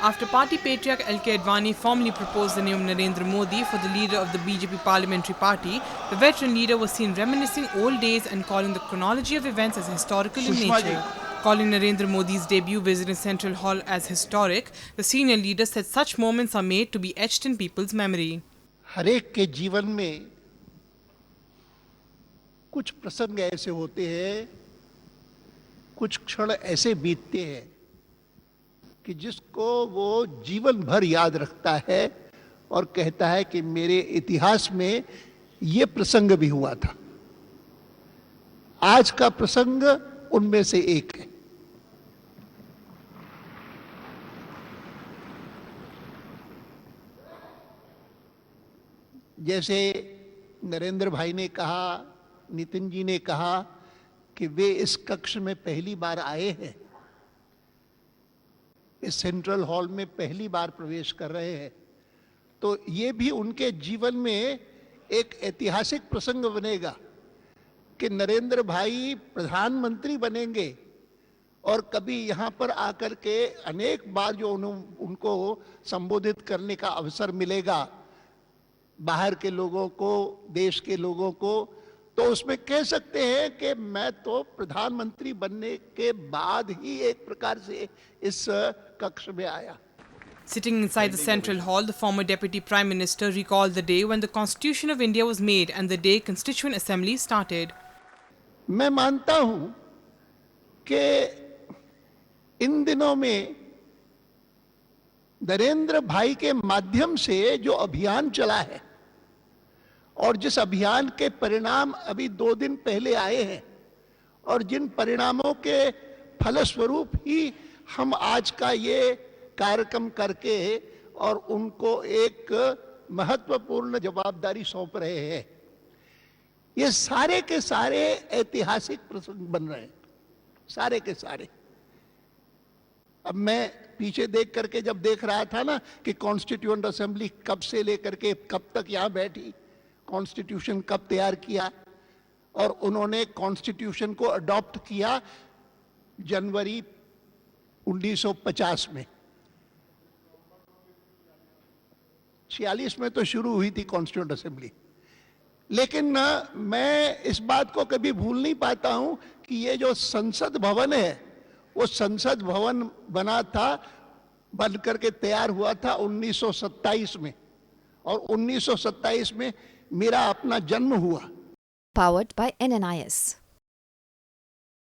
After party patriarch L.K. Advani formally proposed the name Narendra Modi for the leader of the BJP parliamentary party, the veteran leader was seen reminiscing old days and calling the chronology of events as historical in nature. Calling Narendra Modi's debut visit in Central Hall as historic, the senior leader said such moments are made to be etched in people's memory. हरेक के जीवन में कुछ प्रसंग ऐसे होते हैं, कुछ क्षण ऐसे बीतते हैं कि जिसको वो जीवन भर याद रखता है और कहता है कि मेरे इतिहास में ये प्रसंग भी हुआ था। आज का प्रसंग उनमें से एक है। जैसे नरेंद्र भाई ने कहा, नितिन जी ने कहा कि वे इस कक्ष में पहली बार आए हैं, इस सेंट्रल हॉल में पहली बार प्रवेश कर रहे हैं, तो ये भी उनके जीवन में एक ऐतिहासिक प्रसंग बनेगा कि नरेंद्र भाई प्रधानमंत्री बनेंगे और कभी यहाँ पर आकर के अनेक बार जो उनको संबोधित करने का अवसर मिलेगा बाहर के लोगों को, देश के लोगों को, तो उसमें कह सकते हैं कि मैं तो प्रधानमंत्री बनने के बाद ही एक प्रकार से इस कक्ष में आया। Sitting inside the Central Hall, the former Deputy Prime Minister recalled the day when the Constitution of India was made and the day Constituent Assembly started. मैं मानता हूं कि इन दिनों में नरेंद्र भाई के माध्यम से जो अभियान चला है और जिस अभियान के परिणाम अभी 2 दिन पहले आए हैं और जिन परिणामों के फलस्वरूप ही हम आज का ये कार्यक्रम करके और उनको एक महत्वपूर्ण जवाबदारी सौंप रहे हैं, ये सारे के सारे ऐतिहासिक प्रसंग बन रहे हैं, सारे के सारे। अब मैं पीछे देख करके जब देख रहा था ना कि कॉन्स्टिट्यूएंट असेंबली कब से लेकर के कब तक यहां बैठी, कॉन्स्टिट्यूशन कब तैयार किया और उन्होंने कॉन्स्टिट्यूशन को अडॉप्ट किया जनवरी 1950 में, 46 में तो शुरू हुई थी कॉन्स्टिट्यूएंट असेंबली। लेकिन मैं इस बात को कभी भूल नहीं पाता हूं कि ये जो संसद भवन है वो संसद भवन बना था, बन करके तैयार हुआ था 1927 में और 1927 में मेरा अपना जन्म हुआ। Powered by NNIS.